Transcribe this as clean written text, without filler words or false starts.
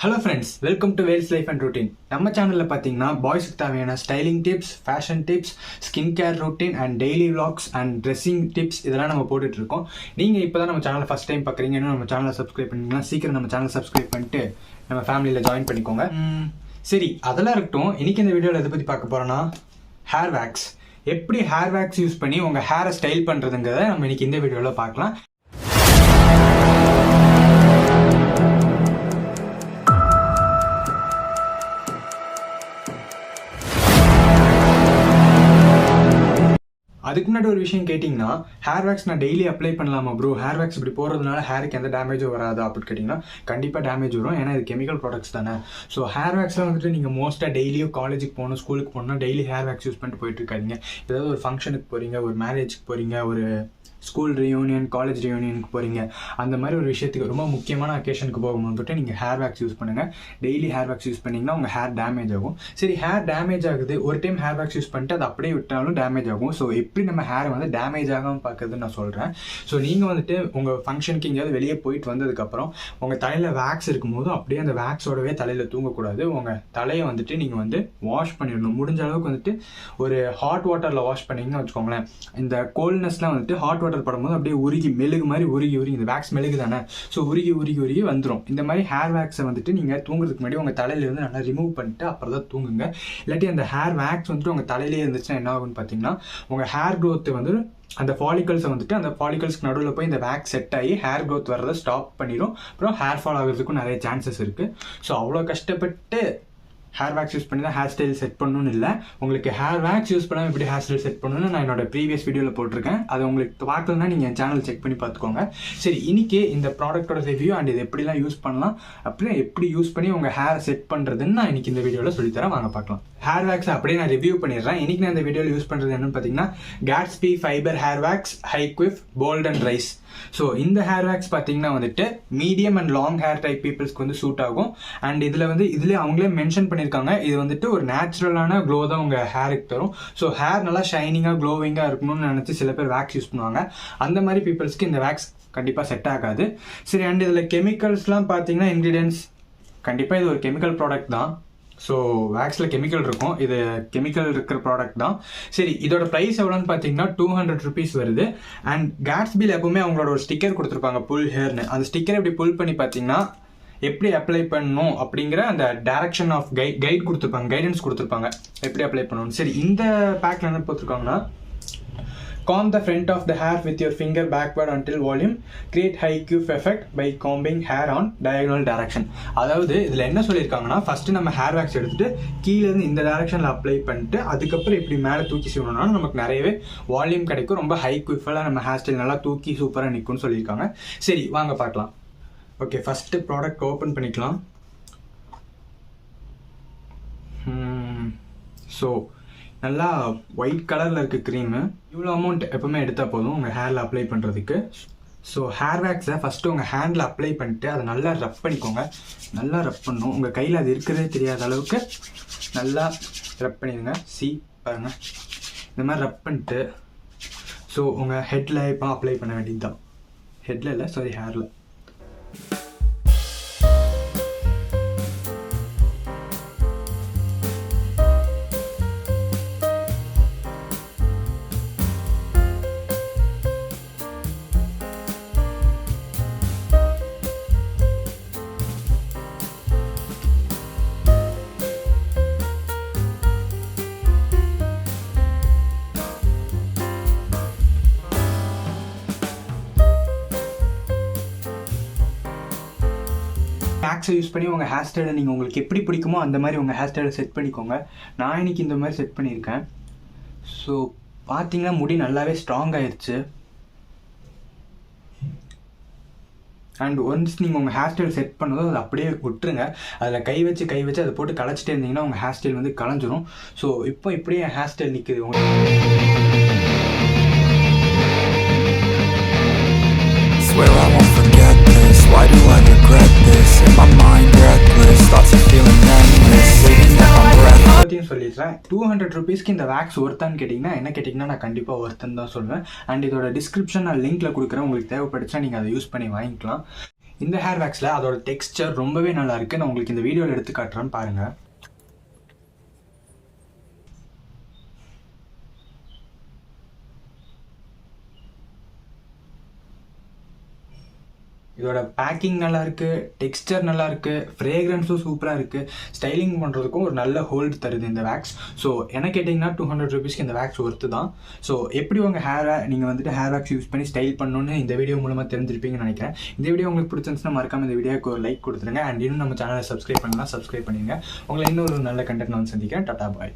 Hello friends, welcome to Wales Life and Routine. நம்ம சேனல்ல பாத்தீங்கன்னா பாய்ஸ்க்கு தேவையான styling tips, fashion tips, skin care routine and daily vlogs and dressing tips இதெல்லாம் நம்ம போட்டுட்டு இருக்கோம். நீங்க இப்பதான் நம்ம சேனலை ஃபர்ஸ்ட் டைம் பாக்குறீங்கன்னா நம்ம சேனலை சப்ஸ்கிரைப் பண்ணீங்கன்னா சீக்கிரம் நம்ம சேனலை சப்ஸ்கிரைப் பண்ணிட்டு நம்ம ஃபேமிலியில ஜாயின் பண்ணிக்கோங்க. சரி, அதெல்லாம் இருக்கட்டும். இன்னைக்கு இந்த வீடியோல எதை பத்தி பார்க்க போறோம்னா ஹேர் வேக்ஸ். எப்படி ஹேர் வேக்ஸ் யூஸ் பண்ணி உங்க ஹேரை ஸ்டைல் பண்றதுங்கிறத நம்ம இன்னைக்கு இந்த வீடியோல பார்க்கலாம். அதுக்கு முன்னாடி ஒரு விஷயம் கேட்டிங்கன்னா, ஹேர் வேக்ஸ் நான் டெய்லி அப்ளை பண்ணலாமா ப்ரோ, ஹேர் வேக்ஸ் இப்படி போகிறதுனால ஹேருக்கு எந்த டேமேஜும் வராது அப்படின்னு கேட்டிங்கன்னா கண்டிப்பாக டேமேஜ் வரும். ஏன்னா இது கெமிக்கல் ப்ராடக்ட்ஸ் தானே. ஸோ ஹேர் வேக்ஸில் வந்துட்டு நீங்கள் மோஸ்ட்டாக டெய்லியும் காலேஜுக்கு போகணும், ஸ்கூலுக்கு போகணும்னா டெய்லி ஹேர் வேக்ஸ் யூஸ் பண்ணிட்டு போயிட்டு இருக்காதிங்க. ஏதாவது ஒரு ஃபங்க்ஷனுக்கு போகிறீங்க, ஒரு மேரேஜுக்கு போகிறீங்க, ஒரு ஸ்கூல் ரியூனியன், காலேஜ் ரியூனியனுக்கு போகிறீங்க, அந்த மாதிரி ஒரு விஷயத்துக்கு ரொம்ப முக்கியமான அக்கேஷனுக்கு போகும்போது நீங்கள் ஹேர் வேக்ஸ் யூஸ் பண்ணுங்கள். டெய்லி ஹேர் வேக்ஸ் யூஸ் பண்ணிங்கன்னா உங்கள் ஹேர் டேமேஜ் ஆகும். சரி, ஹேர் டேமேஜ் ஆகுது, ஒரு டைம் ஹேர் வேக்ஸ் யூஸ் பண்ணிட்டு அதை அப்படியே விட்டாலும் டேமேஜ் ஆகும். ஸோ எப்படி நம்ம ஹேரை வந்து டேமேஜ் ஆகாமல் பார்க்குறதுன்னு நான் சொல்கிறேன். ஸோ நீங்கள் வந்துட்டு உங்கள் ஃபங்க்ஷனுக்கு எங்கேயாவது வெளியே போயிட்டு வந்ததுக்கப்புறம் உங்கள் தலையில் வேக்ஸ் இருக்கும்போது அப்படியே அந்த வேக்ஸோடவே தலையில் தூங்கக்கூடாது. உங்கள் தலையை வந்துட்டு நீங்கள் வந்து வாஷ் பண்ணிடணும். முடிஞ்ச அளவுக்கு வந்துட்டு ஒரு ஹாட் வாட்டரில் வாஷ் பண்ணிங்கன்னு வச்சுக்கோங்களேன். இந்த கோல்ட்னஸ்லாம் வந்துட்டு ஹாட் வாட்டர் படும்போது அப்படியே உருகி மெழுகு மாதிரி உருகி இந்த வேக்ஸ் மெழுகு தானே. ஸோ உருகி வந்துடும். இந்த மாதிரி ஹேர் வேக்ஸை வந்துட்டு நீங்கள் தூங்குறதுக்கு முன்னாடி உங்கள் தலையிலேருந்து நல்லா ரிமூவ் பண்ணிட்டு அப்புறம் தான் தூங்குங்க. இல்லாட்டி அந்த ஹேர் வேக்ஸ் வந்துட்டு உங்கள் தலையிலே இருந்துச்சுன்னா என்ன ஆகுன்னு பார்த்தீங்கன்னா, உங்கள் ஹேர் க்ரோத் வந்து அந்த ஃபாலிகல்ஸை வந்துட்டு அந்த ஃபாலிகல்ஸ்க்கு நடுவில் போய் இந்த வேக்ஸ் செட் ஆகி ஹேர் க்ரோத் வர்றதை ஸ்டாப் பண்ணிடும். அப்புறம் ஹேர் ஃபால் ஆகிறதுக்கும் நிறைய சான்சஸ் இருக்குது. ஸோ அவ்வளோ கஷ்டப்பட்டு ஹேர் வேக்ஸ் யூஸ் பண்ணி தான் ஹேர் ஸ்டைல் செட் பண்ணணும்னு இல்லை. உங்களுக்கு ஹேர் வேக்ஸ் யூஸ் பண்ணாமல் எப்படி ஹேர் ஸ்டைல் செட் பண்ணணும்னு நான் என்னோட ப்ரீவியஸ் வீடியோவில் போட்டிருக்கேன். அது உங்களுக்கு பார்க்கலன்னா நீங்கள் என் சேனல் செக் பண்ணி பார்த்துக்கோங்க. சரி, இன்னைக்கு இந்த ப்ராடக்டோட ரிவ்யூ அண்ட் இது எப்படிலாம் யூஸ் பண்ணலாம், அப்படியே எப்படி யூஸ் பண்ணி உங்கள் ஹேர் செட் பண்ணுறதுன்னு நான் இன்னைக்கு இந்த வீடியோவில் சொல்லித்தரேன். வாங்க பார்க்கலாம். ஹேர் வேக்ஸை அப்படியே நான் ரிவ்யூ பண்ணிடுறேன். இன்னைக்கு நான் இந்த வீடியோவில் யூஸ் பண்ணுறது என்னன்னு பார்த்தீங்கன்னா Gatsby fibre hair wax high quiff bold and rise. So இந்த ஹேர் வேக்ஸ் பார்த்தீங்கன்னா வந்துட்டு medium and long hair type பீப்புள்ஸ்க்கு வந்து சூட் ஆகும். அண்ட் இதில் வந்து இதுலேயே அவங்களே மென்ஷன் பண்ணியிருக்காங்க, இது வந்துட்டு ஒரு நேச்சுரலான க்ளோ தான் உங்கள் ஹேருக்கு தரும். ஸோ ஹேர் நல்லா ஷைனிங்காக க்ளோவிங்காக இருக்கணும்னு நினச்சி சில பேர் வேக்ஸ் யூஸ் பண்ணுவாங்க. அந்த மாதிரி பீப்புள்ஸ்க்கு இந்த வேக்ஸ் கண்டிப்பாக செட் ஆகாது. சரி, அண்ட் இதில் கெமிக்கல்ஸ்லாம் பார்த்தீங்கன்னா இன்க்ரீடியன்ஸ் கண்டிப்பாக இது ஒரு கெமிக்கல் ப்ராடக்ட் தான். ஸோ வேக்ஸில் கெமிக்கல் இருக்கும், இது கெமிக்கல் இருக்கிற ப்ராடக்ட் தான். சரி, இதோட ப்ரைஸ் எவ்வளோன்னு பார்த்தீங்கன்னா 200 rupees வருது. அண்ட் கேட்ஸ்பியில் எப்பவுமே அவங்களோட ஒரு ஸ்டிக்கர் கொடுத்துருப்பாங்க, புல் ஹேர்னு. அந்த ஸ்டிக்கர் எப்படி புல் பண்ணி பார்த்தீங்கன்னா எப்படி அப்ளை பண்ணணும் அப்படிங்கிற அந்த டைரக்ஷன் ஆஃப் கைட் கொடுத்துருப்பாங்க, கைடன்ஸ் கொடுத்துருப்பாங்க எப்படி அப்ளை பண்ணணும். சரி, இந்த பேக்கில் என்ன போட்டிருக்காங்கன்னா comb the front of the hair with your finger backward until volume, create high quiff effect by combing hair on diagonal direction. அதாவது இதில் என்ன சொல்லியிருக்காங்கன்னா, ஃபஸ்ட்டு நம்ம ஹேர் வேக்ஸ் எடுத்துட்டு கீழேருந்து இந்த டைரக்ஷனில் அப்ளை பண்ணிட்டு அதுக்கப்புறம் இப்படி மேலே தூக்கி செய்யணும்னா நமக்கு நிறையவே வால்யூம் கிடைக்கும், ரொம்ப ஹை குவிஃபெல்லாம் நம்ம ஹேர் ஸ்டைல் நல்லா தூக்கி சூப்பராக நிற்கும்னு சொல்லியிருக்காங்க. சரி, வாங்க பார்க்கலாம். ஓகே, ஃபஸ்ட்டு ப்ராடக்ட் ஓப்பன் பண்ணிக்கலாம். ஸோ நல்லா ஒயிட் கலரில் இருக்குது க்ரீமு. இவ்வளோ அமௌண்ட் எப்போவுமே எடுத்தால் போதும் உங்கள் ஹேரில் அப்ளை பண்ணுறதுக்கு. ஸோ ஹேர் வேக்ஸை ஃபஸ்ட்டு உங்கள் ஹேண்டில் அப்ளை பண்ணிட்டு அதை நல்லா ரப் பண்ணிக்கோங்க. நல்லா ரப் பண்ணணும், உங்கள் கையில் அது இருக்கிறதே தெரியாத அளவுக்கு நல்லா ரப் பண்ணிடுங்க. பாருங்கள், இந்த மாதிரி ரப் பண்ணிட்டு ஸோ உங்கள் ஹெட்டில் இப்போ அப்ளை பண்ண வேண்டியது தான். ஹெட்டில் இல்லை, சாரி, ஹேரில். வேக்ஸை யூஸ் பண்ணி உங்கள் ஹேர் ஸ்டைலை நீங்கள் உங்களுக்கு எப்படி பிடிக்குமோ அந்த மாதிரி உங்கள் ஹேர் ஸ்டைலை செட் பண்ணிக்கோங்க. நான் இன்னைக்கு இந்த மாதிரி செட் பண்ணியிருக்கேன். ஸோ பார்த்தீங்கன்னா முடி நல்லாவே ஸ்ட்ராங் ஆயிடுச்சு. அண்ட் ஒன்ஸ் நீங்கள் உங்கள் ஹேர் ஸ்டைல் செட் பண்ணதும் அதை அப்படியே விட்டுருங்க. அதில் கை வச்சு அதை போட்டு களைச்சிட்டே இருந்தீங்கன்னா உங்கள் ஹேர் ஸ்டைல் வந்து களைஞ்சிரும். ஸோ இப்போ இப்படியே என் ஹேர் ஸ்டைல் நிற்குது. Why do I regret this? In my mind reckless, thoughts are feeling endless, saving up my breath. பற்றியும் சொல்லிடுறேன். 200 rupeesக்கு இந்த வேக்ஸ் ஒர்த்தான்னு கேட்டிங்கன்னா என்ன கேட்டிங்கன்னா நான் கண்டிப்பாக ஒர்த்துன்னு தான் சொல்லுவேன். அண்ட் இதோட டிஸ்கிரிப்ஷன் நான் லிங்க்கில் கொடுக்குறேன், உங்களுக்கு தேவைப்படுச்சா நீங்கள் அதை யூஸ் பண்ணி வாங்கிக்கலாம். இந்த ஹேர் வேக்ஸில் அதோட டெக்ஸ்டர் ரொம்பவே நல்லா இருக்குது. நான் உங்களுக்கு இந்த வீடியோவில் எடுத்து காட்டுறேன்னு பாருங்கள். இதோட பேக்கிங் நல்லா இருக்கு, டெக்ஸ்டர் நல்லா இருக்கு, ஃப்ரேக்ரன்ஸும் சூப்பராக இருக்கு. ஸ்டைலிங் பண்ணுறதுக்கும் ஒரு நல்ல ஹோல்டு தருது இந்த வேக்ஸ். ஸோ என்ன கேட்டிங்கன்னா 200 rupeesக்கு இந்த வேக்ஸ் ஒர்த்து தான். ஸோ எப்படி உங்கள் ஹேரை நீங்கள் வந்துட்டு ஹேர் வேக்ஸ் யூஸ் பண்ணி ஸ்டைல் பண்ணணும்னு இந்த வீடியோ மூலமாக தெரிஞ்சிருப்பீங்கன்னு நினைக்கிறேன். இந்த வீடியோ உங்களுக்கு பிடிச்சிருந்துச்சுன்னா மறக்காம இந்த வீடியோக்கு ஒரு லைக் கொடுத்துருங்க. அண்ட் இன்னும் நம்ம சேனலை சப்ஸ்கிரைப் பண்ணலாம், சப்ஸ்கிரைப் பண்ணிடுங்க. உங்களை இன்னொரு நல்ல கண்டென்ட் வந்து சந்திக்கிறேன். டாடா பாய்.